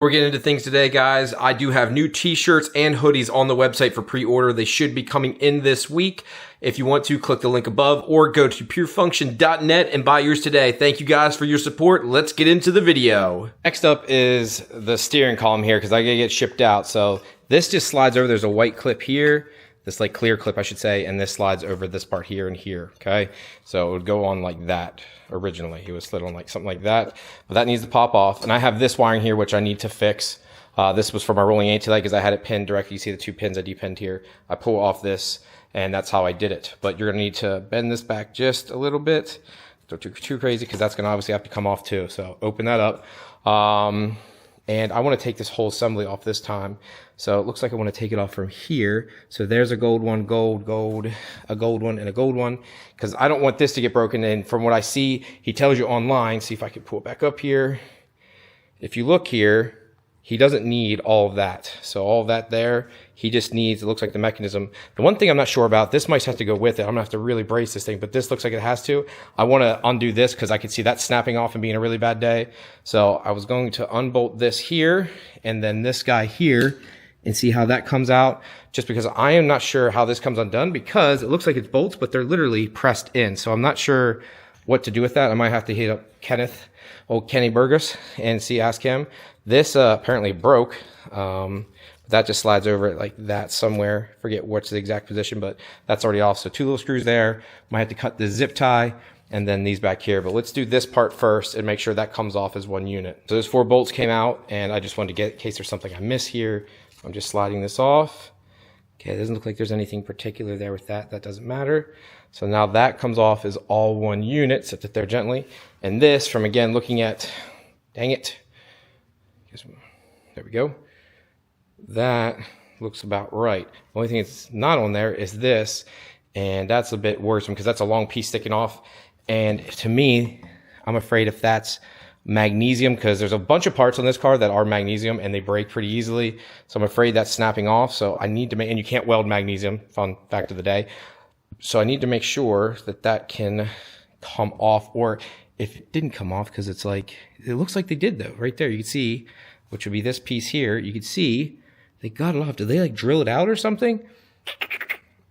We're getting into things today, guys. I do have new t-shirts and hoodies on the website for pre-order. They should be coming in this week. If you want to, click the link above or go to purefunction.net and buy yours today. Thank you guys for your support. Let's get into the video. Next up is the steering column here because I gotta get shipped out. So this just slides over. There's a white clip here, this like clear clip I should say, and this slides over this part here and here, okay? So it would go on like that. Originally it was slid on like something like that, but that needs to pop off. And I have this wiring here which I need to fix. This was for my rolling anti-light because I had it pinned directly. You see the two pins I depinned here. I pull off this and that's how I did it. But you're gonna need to bend this back just a little bit. Don't do too crazy because that's gonna obviously have to come off too. So open that up. And I want to take this whole assembly off this time. So it looks like I want to take it off from here. So there's a gold one, gold, a gold one, and a gold one. Because I don't want this to get broken. And from what I see, he tells you online. See if I can pull it back up here. If you look here, he doesn't need all of that. So all of that there, he just needs, it looks like the mechanism. The one thing I'm not sure about, this might have to go with it. I'm gonna have to really brace this thing, but this looks like it has to. I wanna undo this because I can see that snapping off and being a really bad day. So I was going to unbolt this here and then this guy here and see how that comes out. Just because I am not sure how this comes undone because it looks like it's bolts, but they're literally pressed in. So I'm not sure what to do with that. I might have to hit up Kenny Burgess and ask him. This apparently broke. That just slides over it like that somewhere. Forget what's the exact position, but that's already off. So two little screws there. Might have to cut the zip tie and then these back here. But let's do this part first and make sure that comes off as one unit. So those 4 bolts came out and I just wanted to get, in case there's something I miss here. I'm just sliding this off. Okay, it doesn't look like there's anything particular there with that. That doesn't matter. So now that comes off as all one unit. Set it there gently. And this from, again, looking at, dang it. There we go. That looks about right. The only thing that's not on there is this. And that's a bit worrisome because that's a long piece sticking off. And to me, I'm afraid if that's magnesium, because there's a bunch of parts on this car that are magnesium and they break pretty easily. So I'm afraid that's snapping off. So I need to make, and you can't weld magnesium, fun fact of the day. So I need to make sure that that can come off, or if it didn't come off, because it's like, it looks like they did though, right there. You can see, which would be this piece here. You can see they got it off. Did they like drill it out or something?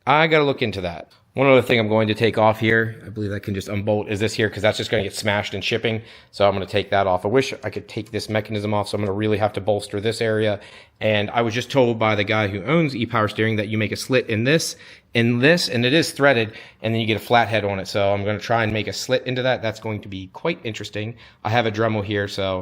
I got to look into that. One other thing I'm going to take off here, I believe I can just unbolt, is this here, because that's just going to get smashed in shipping. So I'm going to take that off. I wish I could take this mechanism off, so I'm going to really have to bolster this area. And I was just told by the guy who owns ePower Steering that you make a slit in this, and it is threaded, and then you get a flathead on it. So I'm going to try and make a slit into that. That's going to be quite interesting. I have a Dremel here, so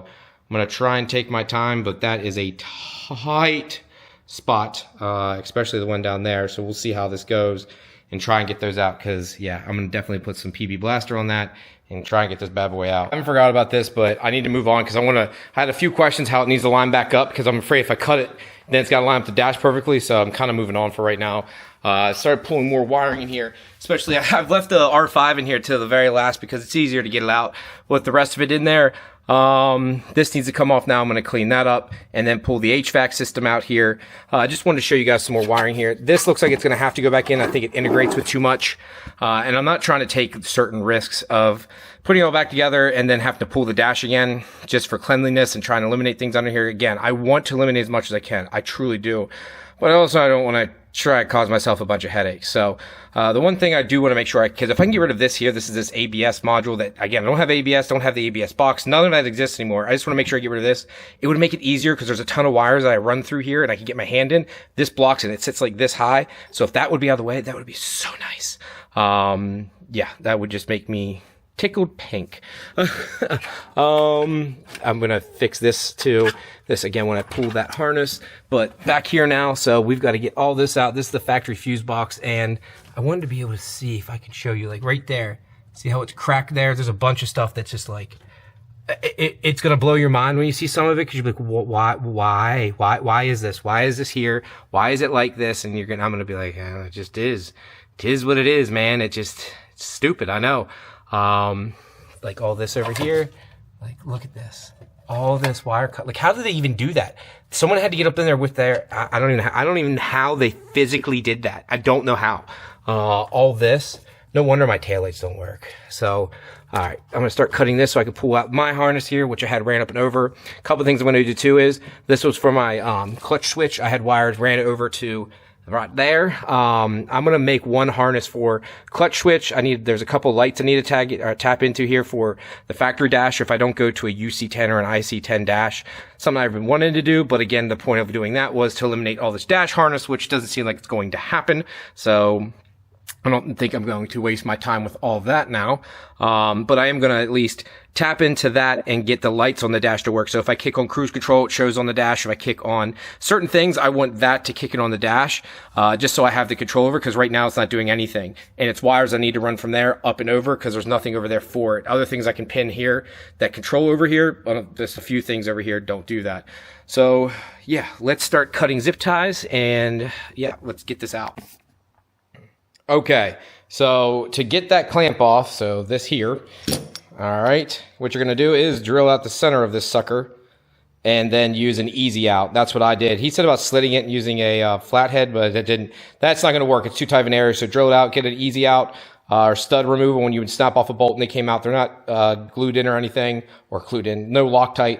I'm going to try and take my time, but that is a tight spot, especially the one down there. So we'll see how this goes and try and get those out, because yeah, I'm gonna definitely put some PB Blaster on that and try and get this bad boy out. I haven't forgot about this, but I need to move on because I had a few questions how it needs to line back up, because I'm afraid if I cut it, then it's got to line up the dash perfectly. So I'm kind of moving on for right now. I started pulling more wiring in here, especially I've left the R5 in here to the very last because it's easier to get it out with the rest of it in there. This needs to come off now. I'm going to clean that up and then pull the HVAC system out here. I just wanted to show you guys some more wiring here. This looks like it's going to have to go back in. I think it integrates with too much. And I'm not trying to take certain risks of putting it all back together and then have to pull the dash again just for cleanliness and trying to eliminate things under here. Again, I want to eliminate as much as I can. I truly do. But also I don't want to try to cause myself a bunch of headaches. So the one thing I do want to make sure, because if I can get rid of this here, this is this ABS module that, again, I don't have ABS, don't have the ABS box, none of that exists anymore. I just want to make sure I get rid of this. It would make it easier because there's a ton of wires that I run through here and I can get my hand in. This blocks it. It sits like this high. So if that would be out of the way, that would be so nice. Yeah, that would just make me tickled pink. I'm gonna fix this too. This again when I pull that harness, but back here now, so we've got to get all this out. This is the factory fuse box, and I wanted to be able to see if I can show you, like right there, see how it's cracked there. There's a bunch of stuff that's just like, it's gonna blow your mind when you see some of it, because you're like, why is this? Why is this here? Why is it like this? And I'm gonna be like, it just is. It is what it is, man. It's stupid, I know. Like all this over here, like look at this, all this wire cut. Like how did they even do that? Someone had to get up in there with their, I don't even know how they physically did that. I don't know how. All this, no wonder my taillights don't work. So All right, I'm gonna start cutting this so I can pull out my harness here, which I had ran up and over. A couple of things I'm gonna do too is, this was for my clutch switch. I had wires ran it over to right there. I'm gonna make one harness for clutch switch. There's a couple lights I need to tap into here for the factory dash, if I don't go to a UC10 or an IC10 dash. Something I've been wanting to do, but again, the point of doing that was to eliminate all this dash harness, which doesn't seem like it's going to happen. So I don't think I'm going to waste my time with all of that now. But I am going to at least tap into that and get the lights on the dash to work. So if I kick on cruise control, it shows on the dash. If I kick on certain things, I want that to kick it on the dash, just so I have the control over, because right now it's not doing anything. And it's wires I need to run from there up and over, because there's nothing over there for it. Other things I can pin here that control over here, just a few things over here don't do that. So yeah, let's start cutting zip ties, and yeah, let's get this out. Okay, so to get that clamp off, so this here, all right, what you're going to do is drill out the center of this sucker and then use an easy out. That's what I did. He said about slitting it and using a flathead, but it didn't. That's not going to work. It's too tight of an area, so drill it out, get an easy out, or stud removal when you would snap off a bolt and they came out. They're not glued in or anything, or glued in, no Loctite.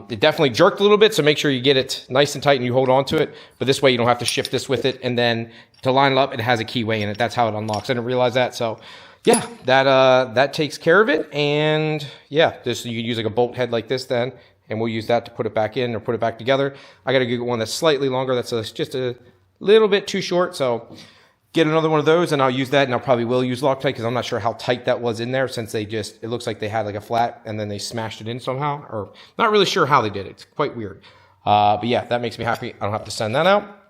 It definitely jerked a little bit, so make sure you get it nice and tight and you hold on to it. But this way you don't have to shift this with it, and then to line it up, it has a keyway in it. That's how it unlocks. I didn't realize that. So yeah, that takes care of it. And yeah, you could use like a bolt head like this then, and we'll use that to put it back in or put it back together. I got to get one that's slightly longer. That's just a little bit too short. So get another one of those, and I'll use that, and I'll probably will use Loctite, because I'm not sure how tight that was in there, since it looks like they had like a flat and then they smashed it in somehow, or not really sure how they did it. It's quite weird. But yeah, that makes me happy. I don't have to send that out.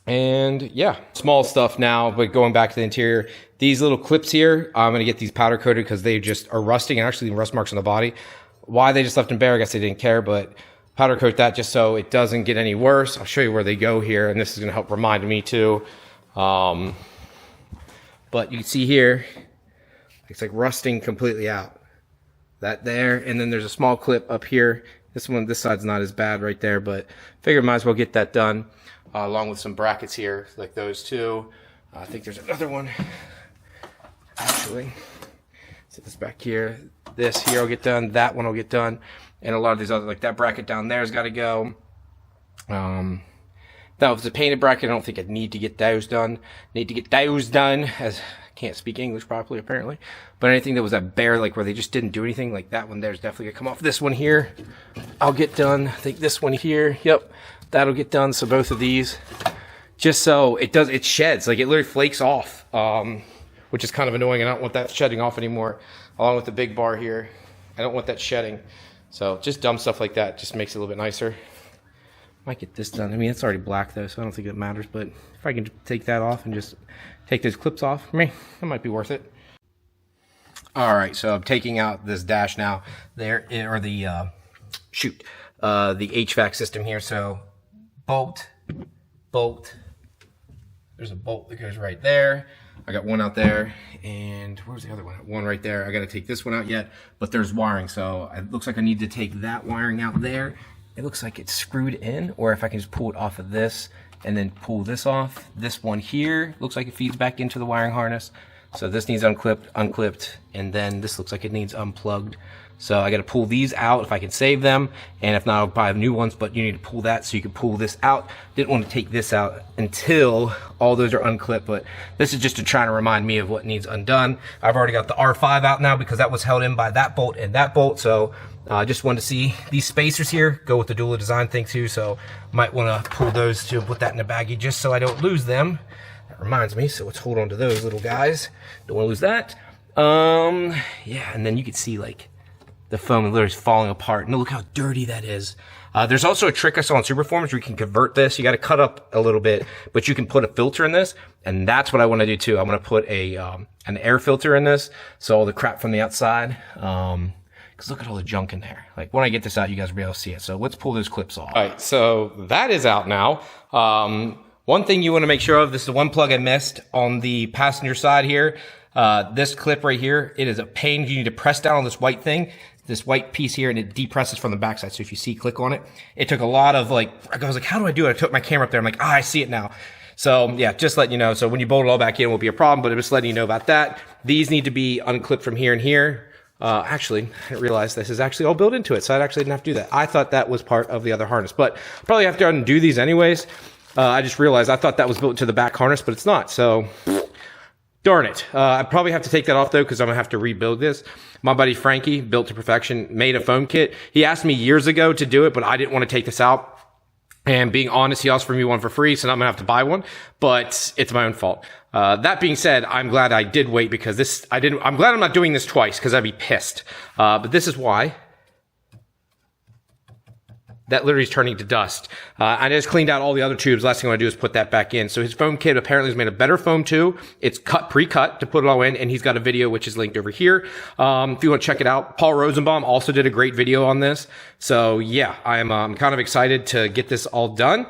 And yeah, small stuff now, but going back to the interior, these little clips here, I'm going to get these powder coated because they just are rusting, and actually rust marks on the body. Why they just left them bare, I guess they didn't care, but powder coat that just so it doesn't get any worse. I'll show you where they go here, and this is going to help remind me too. But you can see here, it's like rusting completely out. That there, and then there's a small clip up here. This side's not as bad right there, but figured might as well get that done, along with some brackets here, like those two. I think there's another one, actually. Set this back here. This here will get done. That one will get done. And a lot of these other, like that bracket down there has got to go. Now, if it's a painted bracket, I don't think I'd need to get those done. As I can't speak English properly, apparently. But anything that was that bare, like where they just didn't do anything, like that one there's definitely gonna come off. This one here, I'll get done. I think this one here, yep, that'll get done. So both of these, just so it sheds, like it literally flakes off, which is kind of annoying. I don't want that shedding off anymore. Along with the big bar here, I don't want that shedding. So just dumb stuff like that just makes it a little bit nicer. Might get this done. I mean, it's already black though, so I don't think it matters. But if I can take that off and just take those clips off, for me, that might be worth it. All right, so I'm taking out this dash now. There, or the HVAC system here. So bolt. There's a bolt that goes right there. I got one out there, and where's the other one? One right there. I got to take this one out yet, but there's wiring, so it looks like I need to take that wiring out there. It looks like it's screwed in, or if I can just pull it off of this and then pull this off. This one here looks like it feeds back into the wiring harness. So this needs unclipped, and then this looks like it needs unplugged. So I got to pull these out if I can save them, and if not, I'll buy new ones, but you need to pull that so you can pull this out. Didn't want to take this out until all those are unclipped, but this is just to try to remind me of what needs undone. I've already got the R5 out now because that was held in by that bolt and that bolt, so I just wanted to see these spacers here go with the dual design thing too, so might want to pull those to put that in the baggie just so I don't lose them. That reminds me, so let's hold on to those little guys. Don't want to lose that. Yeah, and then you can see like the foam literally is falling apart. And look how dirty that is. There's also a trick I saw on Superforms where you can convert this. You got to cut up a little bit, but you can put a filter in this, and that's what I want to do too. I'm going to put an air filter in this, so all the crap from the outside. Because look at all the junk in there. Like when I get this out, you guys will be able to see it. So let's pull those clips off. All right, so that is out now. One thing you want to make sure of, this is the one plug I missed on the passenger side here. This clip right here, it is a pain. You need to press down on this white thing, this white piece here, and it depresses from the backside. So if you see, click on it. It took a lot of I was like, how do I do it? I took my camera up there. I'm like, I see it now. So yeah, just letting you know. So when you bolt it all back in, it won't be a problem, but I'm just letting you know about that. These need to be unclipped from here and here. Actually, I didn't realize this is actually all built into it, so I actually didn't have to do that. I thought that was part of the other harness, but I'll probably have to undo these anyways. I just realized I thought that was built into the back harness, but it's not, so darn it. I probably have to take that off though, because I'm gonna have to rebuild this. My buddy Frankie, built to perfection, made a foam kit. He asked me years ago to do it, but I didn't want to take this out. And being honest, he asked for me one for free, so now I'm gonna have to buy one, but it's my own fault. That being said, I'm glad I did wait because I'm glad I'm not doing this twice because I'd be pissed. But this is why. That literally is turning to dust. I just cleaned out all the other tubes. Last thing I want to do is put that back in. So his foam kit apparently is made of better foam too. It's pre-cut to put it all in, and he's got a video which is linked over here. If you want to check it out, Paul Rosenbaum also did a great video on this. So yeah, I'm kind of excited to get this all done,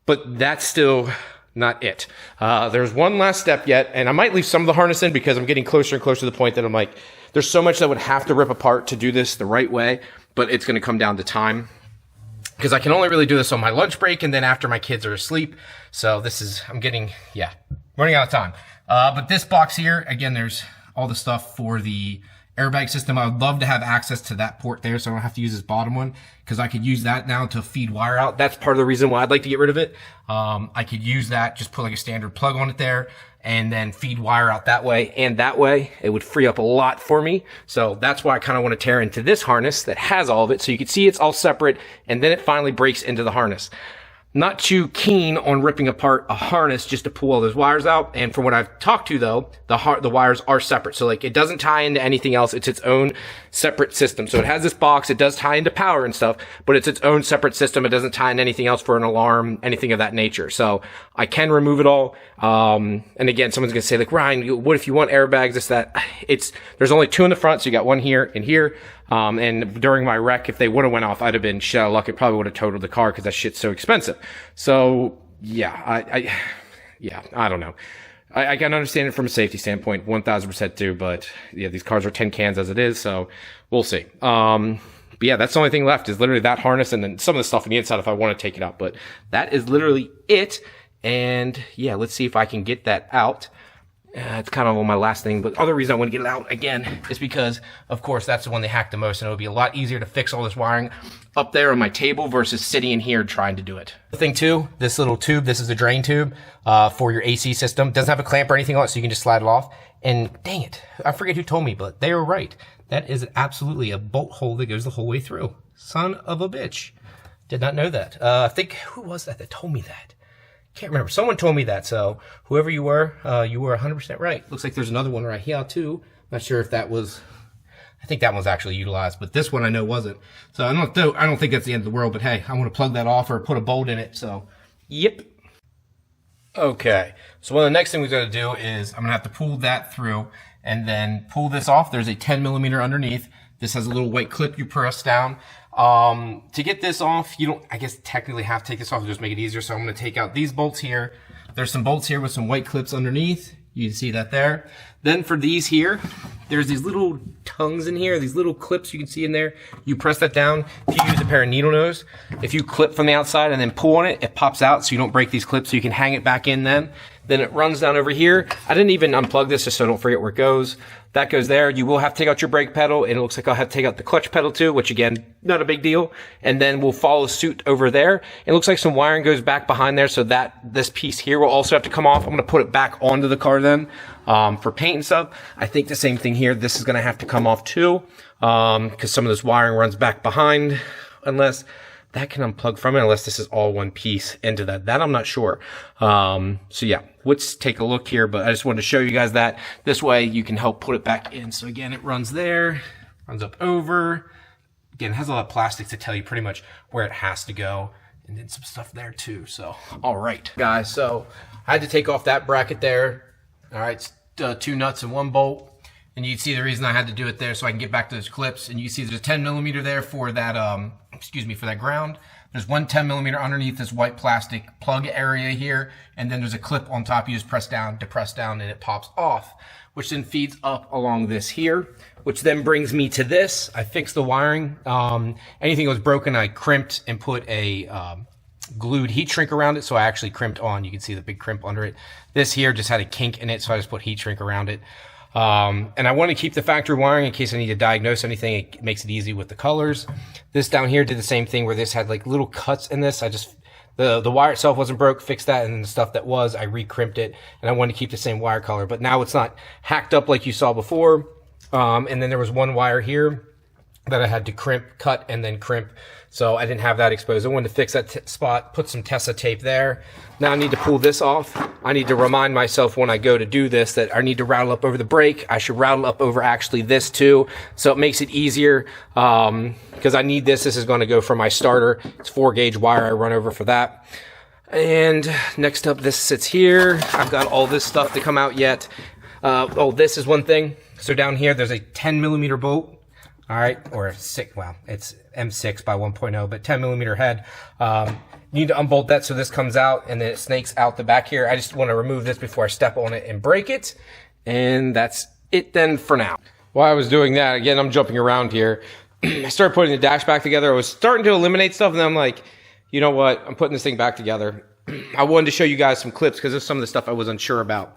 but that's still not it. There's one last step yet, and I might leave some of the harness in because I'm getting closer and closer to the point that I'm like, there's so much that would have to rip apart to do this the right way, but it's going to come down to time. Because I can only really do this on my lunch break and then after my kids are asleep. So I'm running out of time. But this box here, again, there's all the stuff for the airbag system. I would love to have access to that port there so I don't have to use this bottom one, because I could use that now to feed wire out. That's part of the reason why I'd like to get rid of it. I could use that, just put like a standard plug on it there, and then feed wire out that way and that way. It would free up a lot for me. So that's why I kind of want to tear into this harness that has all of it. So you can see it's all separate, and then it finally breaks into the harness. Not too keen on ripping apart a harness just to pull all those wires out. And from what I've talked to though, the wires are separate. So like it doesn't tie into anything else. It's its own separate system. So it has this box. It does tie into power and stuff, but it's its own separate system. It doesn't tie into anything else for an alarm, anything of that nature. So I can remove it all. And again, someone's going to say like, Ryan, what if you want airbags? There's only two in the front. So you got one here and here. And during my wreck, if they would have went off, I'd have been shit out of luck. It probably would have totaled the car because that shit's so expensive. So yeah, I don't know. I can understand it from a safety standpoint, 1000% too, but yeah, these cars are 10 cans as it is. So we'll see. But yeah, that's the only thing left is literally that harness and then some of the stuff on the inside if I want to take it out, but that is literally it. And yeah, let's see if I can get that out. It's kind of on my last thing, but the other reason I want to get it out again is because, of course, that's the one they hacked the most, and it would be a lot easier to fix all this wiring up there on my table versus sitting in here trying to do it. The thing too, this little tube, this is a drain tube for your AC system. Doesn't have a clamp or anything on it, so you can just slide it off. And dang it, I forget who told me, but they were right. That is absolutely a bolt hole that goes the whole way through. Son of a bitch. Did not know that. I think, who was that told me that? Can't remember. Someone told me that, so whoever you were 100% right. Looks like there's another one right here too. Not sure if that was, I think that one's actually utilized, but this one I know wasn't. So I don't think that's the end of the world, but hey, I want to plug that off or put a bolt in it, so yep. Okay, so one of the next things we got to do is I'm going to have to pull that through and then pull this off. There's a 10 millimeter underneath. This has a little white clip you press down. To get this off, you don't, I guess, technically have to take this off to just make it easier. So I'm going to take out these bolts here. There's some bolts here with some white clips underneath. You can see that there. Then for these here, there's these little tongues in here, these little clips you can see in there. You press that down. If you use a pair of needle nose, if you clip from the outside and then pull on it, it pops out so you don't break these clips, so you can hang it back in then. Then it runs down over here. I didn't even unplug this just so I don't forget where it goes. That goes there. You will have to take out your brake pedal, and it looks like I'll have to take out the clutch pedal too, which again, not a big deal. And then we'll follow suit over there. It looks like some wiring goes back behind there, so that this piece here will also have to come off. I'm going to put it back onto the car then for paint and stuff. I think the same thing here. This is going to have to come off too because some of this wiring runs back behind, unless that can unplug from it, unless this is all one piece into that. That I'm not sure. So yeah, let's take a look here, but I just wanted to show you guys that. This way you can help put it back in. So again, it runs there, runs up over. Again, it has a lot of plastic to tell you pretty much where it has to go. And then some stuff there too. So, all right, guys. So I had to take off that bracket there. All right, it's 2 nuts and 1 bolt. And you can see the reason I had to do it there so I can get back to those clips. And you can see there's a 10 millimeter there for that, for that ground. There's one 10 millimeter underneath this white plastic plug area here. And then there's a clip on top. You just press down to press down and it pops off, which then feeds up along this here, which then brings me to this. I fixed the wiring. Anything that was broken, I crimped and put a glued heat shrink around it, so I actually crimped on. You can see the big crimp under it. This here just had a kink in it, so I just put heat shrink around it. And I want to keep the factory wiring in case I need to diagnose anything. It makes it easy with the colors. This down here did the same thing where this had like little cuts in this. I just, the wire itself wasn't broke, fixed that, and then the stuff that was, I re-crimped it, and I wanted to keep the same wire color. But now it's not hacked up like you saw before. And then there was one wire here that I had to crimp, cut, and then crimp. So I didn't have that exposed. I wanted to fix that spot, put some Tessa tape there. Now I need to pull this off. I need to remind myself when I go to do this that I need to rattle up over the brake. I should rattle up over actually this too. So it makes it easier because I need this. This is going to go for my starter. It's 4-gauge wire I run over for that. And next up, this sits here. I've got all this stuff to come out yet. Oh, this is one thing. So down here, there's a 10mm bolt. All right, or 6, well, it's M6 by 1.0, but 10mm head. You need to unbolt that so this comes out, and then it snakes out the back here. I just want to remove this before I step on it and break it, and that's it then for now. While I was doing that, again, I'm jumping around here. I started putting the dash back together. I was starting to eliminate stuff, and then I'm like, you know what? I'm putting this thing back together. I wanted to show you guys some clips because there's some of the stuff I was unsure about.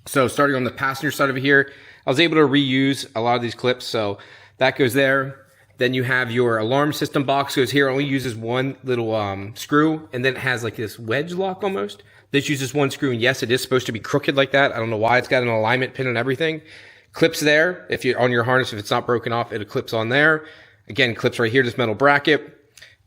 So starting on the passenger side over here, I was able to reuse a lot of these clips, so that goes there. Then you have your alarm system box goes here. It only uses one little screw, and then it has like this wedge lock almost. This uses one screw, and yes, it is supposed to be crooked like that. I don't know why. It's got an alignment pin and everything. Clips there. If you're on your harness, if it's not broken off, it clips on there. Again, clips right here, this metal bracket.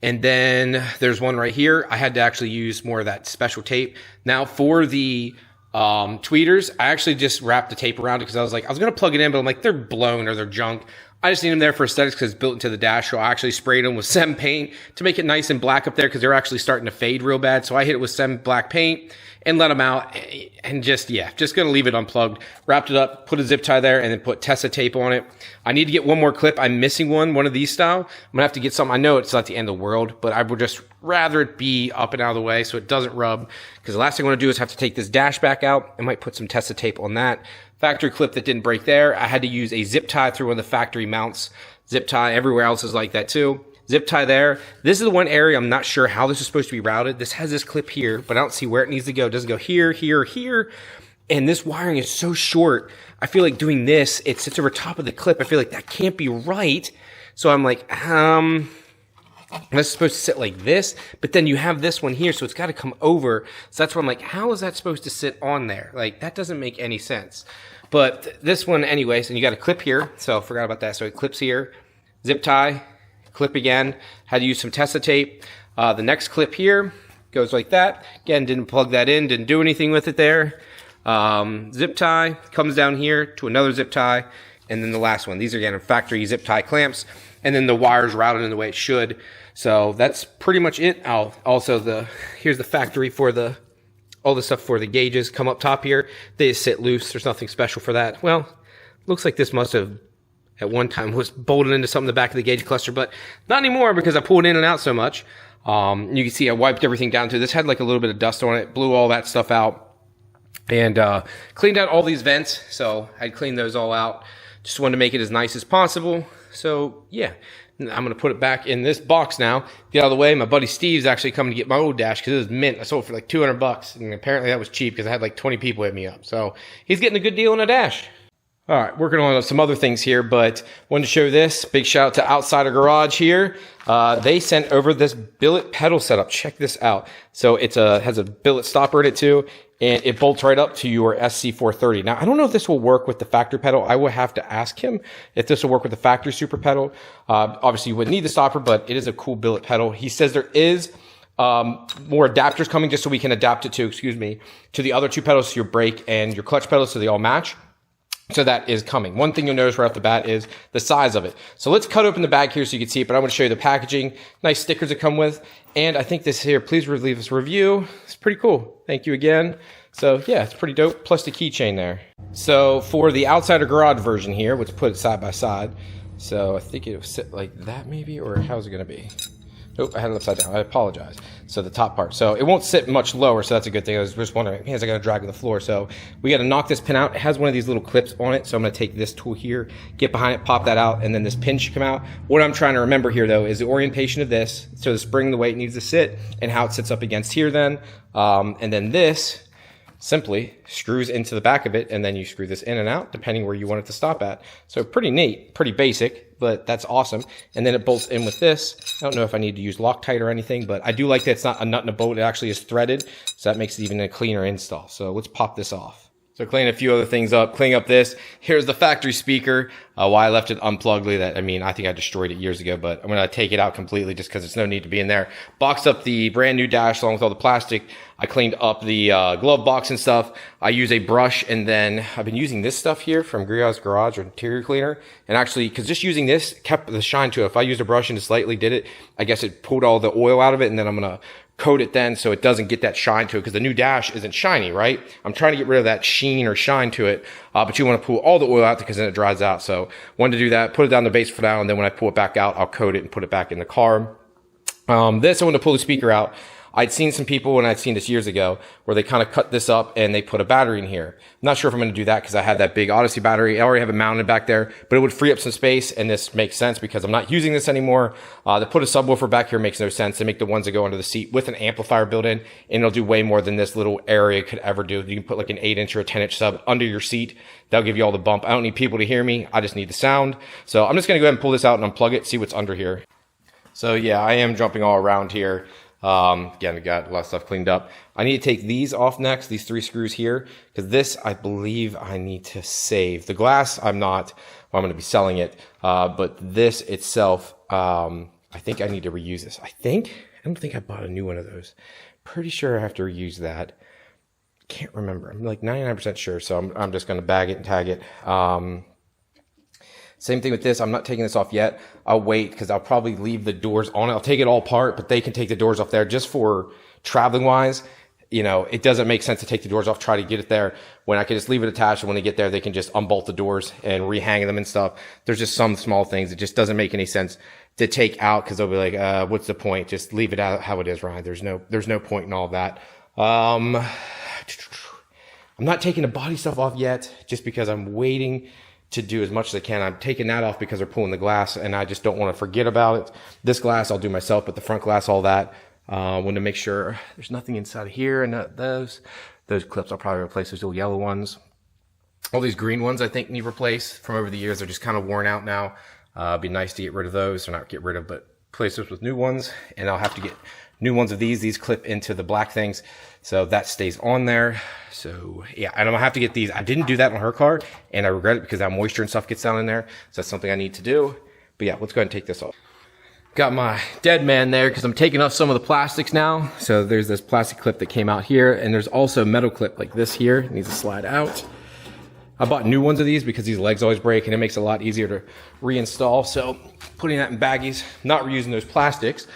And then there's one right here. I had to actually use more of that special tape. Now for the tweeters, I actually just wrapped the tape around it because I was going to plug it in, but I'm like, they're blown or they're junk. I just need them there for aesthetics because it's built into the dash. So I actually sprayed them with SEM paint to make it nice and black up there because they're actually starting to fade real bad. So I hit it with SEM black paint and let them out and just going to leave it unplugged. Wrapped it up, put a zip tie there, and then put Tessa tape on it. I need to get one more clip. I'm missing one of these style. I'm going to have to get some. I know it's not the end of the world, but I would just rather it be up and out of the way so it doesn't rub, because the last thing I want to do is have to take this dash back out. I might put some Tessa tape on that. Factory clip that didn't break there. I had to use a zip tie through one of the factory mounts. Zip tie everywhere else is like that too. Zip tie there. This is the one area I'm not sure how this is supposed to be routed. This has this clip here, but I don't see where it needs to go. It doesn't go here, here, here. And this wiring is so short. I feel like doing this, it sits over top of the clip. I feel like that can't be right. So I'm like, that's supposed to sit like this, but then you have this one here, so it's got to come over. So that's where I'm like, how is that supposed to sit on there? Like, that doesn't make any sense. But this one anyways, and you got a clip here, so I forgot about that. So it clips here, zip tie, clip again. Had to use some Tessa tape. The next clip here goes like that. Again, didn't plug that in, didn't do anything with it there. Zip tie comes down here to another zip tie, and then the last one. These are again factory zip tie clamps, and then the wires routed in the way it should. So that's pretty much it. Here's the factory for all the stuff for the gauges come up top here. They just sit loose. There's nothing special for that. Well, looks like this must have at one time was bolted into something in the back of the gauge cluster, but not anymore because I pulled in and out so much. You can see I wiped everything down too. This had like a little bit of dust on it, blew all that stuff out, and cleaned out all these vents. So I cleaned those all out. Just wanted to make it as nice as possible. So yeah, I'm going to put it back in this box now. Get out of the way. My buddy Steve's actually coming to get my old dash because it was mint. I sold it for like $200, and apparently that was cheap because I had like 20 people hit me up. So he's getting a good deal on a dash. All right, working on some other things here, but wanted to show this. Big shout out to Outsider Garage here. They sent over this billet pedal setup. Check this out. So it has a billet stopper in it too, and it bolts right up to your SC430. Now, I don't know if this will work with the factory pedal. I will have to ask him if this will work with the factory Supra pedal. Obviously, you wouldn't need the stopper, but it is a cool billet pedal. He says there is more adapters coming just so we can adapt it to the other two pedals, so your brake and your clutch pedals, so they all match. So that is coming. One thing you'll notice right off the bat is the size of it. So let's cut open the bag here so you can see it, but I'm going to show you the packaging. Nice stickers that come with. And I think this here, please leave us a review. It's pretty cool. Thank you again. So yeah, it's pretty dope. Plus the keychain there. So for the Outsider Garage version here, let's put it side by side. So I think it'll sit like that maybe, or how's it going to be? Oh, I had it upside down. I apologize. So the top part. So it won't sit much lower, so that's a good thing. I was just wondering, man, is I going to drag on the floor? So we got to knock this pin out. It has one of these little clips on it, so I'm going to take this tool here, get behind it, pop that out, and then this pin should come out. What I'm trying to remember here, though, is the orientation of this. So the spring, the way it needs to sit, and how it sits up against here then. And then this simply screws into the back of it, and then you screw this in and out depending where you want it to stop at. So pretty neat, pretty basic, but that's awesome. And then it bolts in with this. I don't know if I need to use Loctite or anything, but I do like that it's not a nut and a bolt. It actually is threaded, so that makes it even a cleaner install. So let's pop this off. So cleaning a few other things up, cleaning up this. Here's the factory speaker. Why I left it unplugged, I think I destroyed it years ago, but I'm going to take it out completely just because there's no need to be in there. Boxed up the brand new dash along with all the plastic. I cleaned up the glove box and stuff. I use a brush, and then I've been using this stuff here from Griot's Garage or Interior Cleaner. And actually, because just using this kept the shine to it. If I used a brush and just lightly did it, I guess it pulled all the oil out of it, and then I'm going to coat it then so it doesn't get that shine to it, because the new dash isn't shiny, right? I'm trying to get rid of that sheen or shine to it, but you want to pull all the oil out because then it dries out. So wanted to do that, put it down the base for now, and then when I pull it back out, I'll coat it and put it back in the car. This, I want to pull the speaker out. I'd seen some people, and I'd seen this years ago, where they kind of cut this up and they put a battery in here. I'm not sure if I'm going to do that because I had that big Odyssey battery. I already have it mounted back there, but it would free up some space, and this makes sense because I'm not using this anymore. To put a subwoofer back here makes no sense. They make the ones that go under the seat with an amplifier built in, and it'll do way more than this little area could ever do. You can put like an 8-inch or a 10-inch sub under your seat. That'll give you all the bump. I don't need people to hear me. I just need the sound. So I'm just going to go ahead and pull this out and unplug it, see what's under here. So yeah, I am jumping all around here. Again, we got a lot of stuff cleaned up. I need to take these off next, these 3 screws here, because this, I believe I need to save. The glass, I'm not, well, I'm going to be selling it. But this itself, I think I need to reuse this. I don't think I bought a new one of those. Pretty sure I have to reuse that. Can't remember. I'm like 99% sure. So I'm just going to bag it and tag it. Same thing with this. I'm not taking this off yet. I'll wait because I'll probably leave the doors on it. I'll take it all apart, but they can take the doors off there just for traveling wise. You know, it doesn't make sense to take the doors off, try to get it there when I can just leave it attached. And when they get there, they can just unbolt the doors and rehang them and stuff. There's just some small things. It just doesn't make any sense to take out because they'll be like, what's the point? Just leave it out how it is, Ryan. There's no point in all that. I'm not taking the body stuff off yet just because I'm waiting to do as much as I can. I'm taking that off because they're pulling the glass, and I just don't want to forget about it. This glass I'll do myself, but the front glass, all that, want to make sure there's nothing inside of here. And those clips I'll probably replace, those little yellow ones. All these green ones I think need replaced from over the years. They're just kind of worn out now. It'd be nice to get rid of those, or not get rid of, but replace those with new ones. And I'll have to get new ones of these. These clip into the black things, so that stays on there. So yeah, and I'm gonna have to get these. I didn't do that on her car, and I regret it because that moisture and stuff gets down in there. So that's something I need to do. But yeah, let's go ahead and take this off. Got my dead man there because I'm taking off some of the plastics now. So there's this plastic clip that came out here, and there's also a metal clip like this here. It needs to slide out. I bought new ones of these because these legs always break, and it makes it a lot easier to reinstall. So putting that in baggies, not reusing those plastics,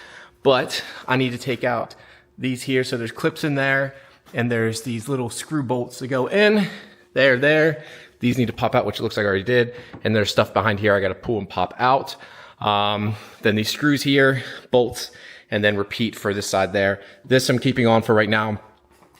but I need to take out these here. So there's clips in there, and there's these little screw bolts that go in. There. These need to pop out, which it looks like I already did. And there's stuff behind here I got to pull and pop out. Then these screws here, bolts, and then repeat for this side there. This I'm keeping on for right now,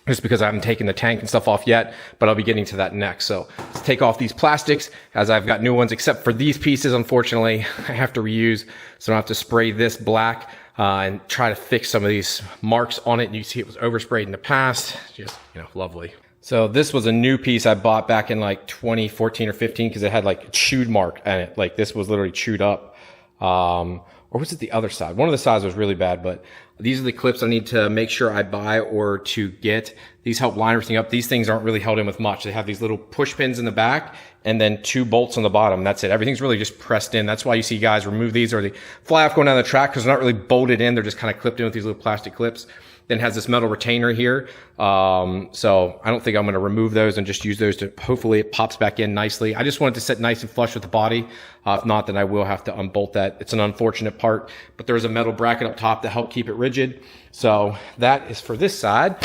just because I haven't taken the tank and stuff off yet, but I'll be getting to that next. So let's take off these plastics, as I've got new ones, except for these pieces, unfortunately, I have to reuse. So I have to spray this black and try to fix some of these marks on it. You see it was oversprayed in the past. Just, lovely. So this was a new piece I bought back in like 2014 or 15 because it had like a chewed mark in it. Like this was literally chewed up. Or was it the other side? One of the sides was really bad, but these are the clips I need to make sure I buy or to get. These help line everything up. These things aren't really held in with much. They have these little push pins in the back and then 2 bolts on the bottom. That's it. Everything's really just pressed in. That's why you see guys remove these, or they fly off going down the track because they're not really bolted in. They're just kind of clipped in with these little plastic clips. Then has this metal retainer here. So I don't think I'm going to remove those and just use those to, hopefully it pops back in nicely. I just want it to sit nice and flush with the body. If not, then I will have to unbolt that. It's an unfortunate part, but there's a metal bracket up top to help keep it rigid. So that is for this side.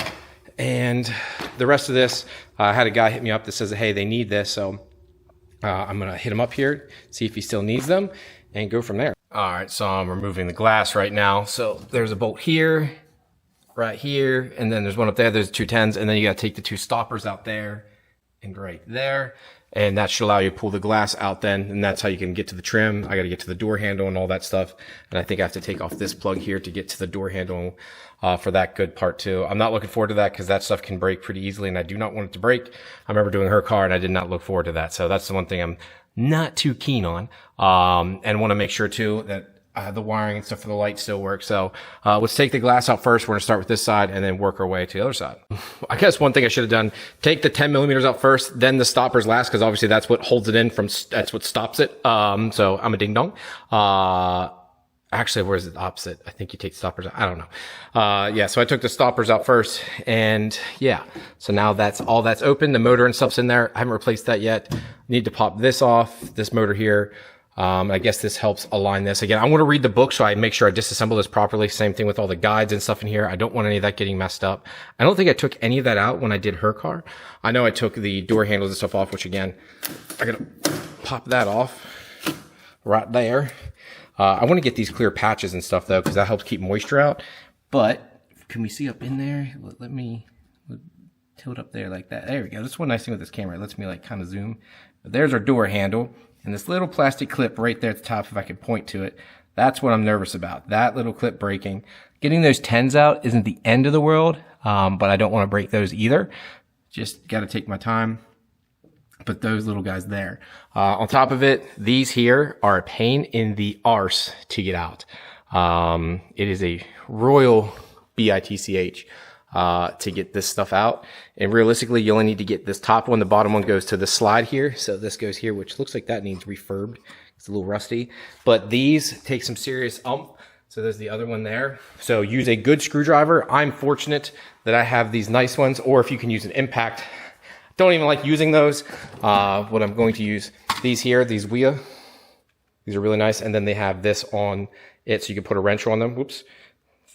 And the rest of this, I had a guy hit me up that says, hey, they need this. So I'm going to hit him up here, see if he still needs them, and go from there. All right, so I'm removing the glass right now. So there's a bolt here, right here, and then there's one up there. There's 210s, and then you got to take the 2 stoppers out there and right there. And that should allow you to pull the glass out then, and that's how you can get to the trim. I got to get to the door handle and all that stuff. And I think I have to take off this plug here to get to the door handle for that good part too. I'm not looking forward to that because that stuff can break pretty easily, and I do not want it to break. I remember doing her car, and I did not look forward to that. So that's the one thing I'm not too keen on, and want to make sure too that the wiring and stuff for the light still works. So let's take the glass out first. We're going to start with this side and then work our way to the other side. I guess one thing I should have done, take the 10 millimeters out first, then the stoppers last, because obviously that's what holds it in from, that's what stops it. So I'm a ding dong. Actually, where's the opposite? I think you take stoppers out. I don't know. Yeah, so I took the stoppers out first, and yeah, so now that's all that's open. The motor and stuff's in there. I haven't replaced that yet. Need to pop this off, this motor here. I guess this helps align this. Again, I want to read the book so I make sure I disassemble this properly. Same thing with all the guides and stuff in here. I don't want any of that getting messed up. I don't think I took any of that out when I did her car. I know I took the door handles and stuff off, which again, I gotta pop that off right there. I want to get these clear patches and stuff though, because that helps keep moisture out. But can we see up in there? Let me tilt up there like that. There we go. That's one nice thing with this camera. It lets me like kind of zoom. But there's our door handle. And this little plastic clip right there at the top, if I could point to it, that's what I'm nervous about. That little clip breaking. Getting those 10s out isn't the end of the world, but I don't want to break those either. Just got to take my time. Put those little guys there. On top of it, these here are a pain in the arse to get out. It is a royal bitch to get this stuff out. And realistically, you only need to get this top one. The bottom one goes to the slide here. So this goes here, which looks like that needs refurbed. It's a little rusty. But these take some serious So there's the other one there. So use a good screwdriver. I'm fortunate that I have these nice ones, or if you can use an impact. Don't even like using those. What I'm going to use, these here, these WIA. These are really nice. And then they have this on it, so you can put a wrench on them. Whoops.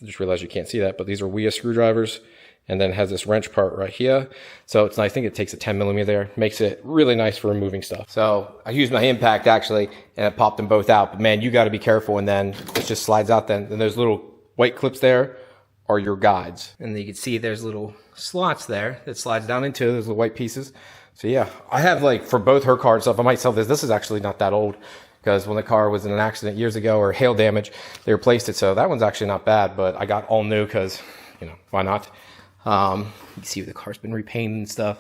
I just realized you can't see that, but these are WIA screwdrivers. And then it has this wrench part right here. So it's nice. I think it takes a 10 millimeter there. Makes it really nice for removing stuff. So I used my impact actually, and it popped them both out. But man, you got to be careful. And then it just slides out then. And those little white clips there are your guides. And you can see there's little slots there that slides down into those little white pieces. So yeah, I have like for both her car and stuff, I might sell this. This is actually not that old, because when the car was in an accident years ago or hail damage, they replaced it. So that one's actually not bad, but I got all new because, you know, why not? You see the car's been repainted and stuff.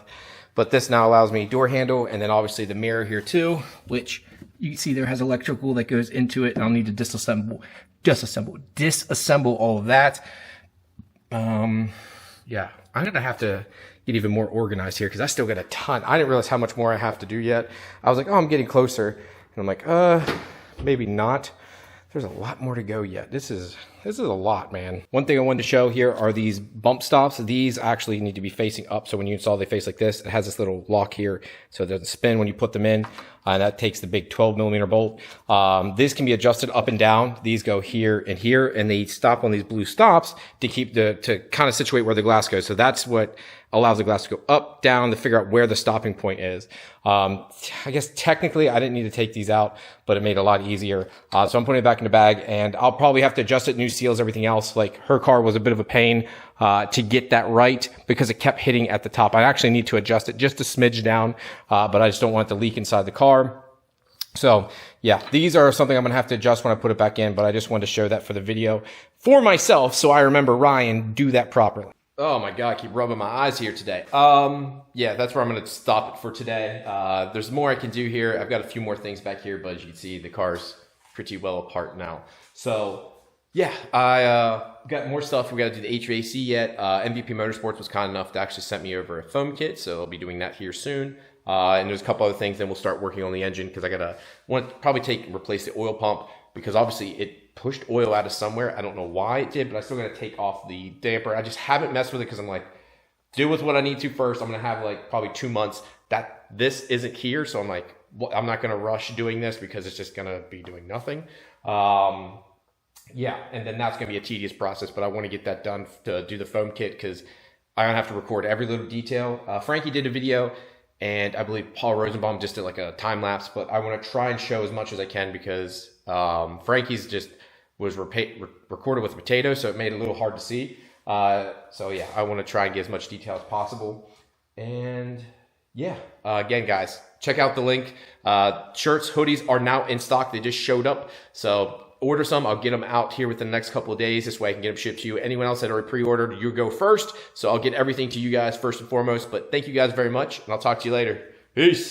But this now allows me door handle, and then obviously the mirror here too, which you can see there has electrical that goes into it, and I'll need to disassemble all of that. Yeah, I'm gonna have to get even more organized here because I still got a ton. I didn't realize how much more I have to do yet. I was like, oh, I'm getting closer, and I'm like, maybe not. There's a lot more to go yet. This is a lot, man. One thing I wanted to show here are these bump stops. These actually need to be facing up. So when you install, they face like this. It has this little lock here so it doesn't spin when you put them in. And that takes the big 12 millimeter bolt. This can be adjusted up and down. These go here, and they stop on these blue stops to keep to kind of situate where the glass goes. So that's what allows the glass to go up, down, to figure out where the stopping point is. I guess technically I didn't need to take these out, but it made it a lot easier. So I'm putting it back in the bag, and I'll probably have to adjust it, new seals, everything else. Like her car was a bit of a pain to get that right because it kept hitting at the top. I actually need to adjust it just a smidge down, but I just don't want it to leak inside the car. So yeah, these are something I'm gonna have to adjust when I put it back in, but I just wanted to show that for the video for myself so I remember Ryan do that properly. Oh my God, I keep rubbing my eyes here today. Yeah, that's where I'm gonna stop it for today. There's more I can do here. I've got a few more things back here, but as you can see, the car's pretty well apart now. So yeah, I got more stuff. We got to do the HVAC yet. MVP Motorsports was kind enough to actually send me over a foam kit, so I'll be doing that here soon. And there's a couple other things. Then we'll start working on the engine because I want to probably replace the oil pump because obviously it pushed oil out of somewhere. I don't know why it did, but I still got to take off the damper. I just haven't messed with it because I'm like, do with what I need to first. I'm gonna have like probably 2 months that this isn't here, so I'm like, well, I'm not gonna rush doing this because it's just gonna be doing nothing. Yeah, and then that's going to be a tedious process, but I want to get that done to do the foam kit because I don't have to record every little detail. Frankie did a video, and I believe Paul Rosenbaum just did like a time lapse, but I want to try and show as much as I can because Frankie's just was recorded with a potato, so it made it a little hard to see. So yeah, I want to try and get as much detail as possible. And yeah, again, guys, check out the link. Shirts, hoodies are now in stock. They just showed up. So order some. I'll get them out here within the next couple of days. This way I can get them shipped to you. Anyone else that already pre-ordered, you go first. So I'll get everything to you guys first and foremost. But thank you guys very much, and I'll talk to you later. Peace.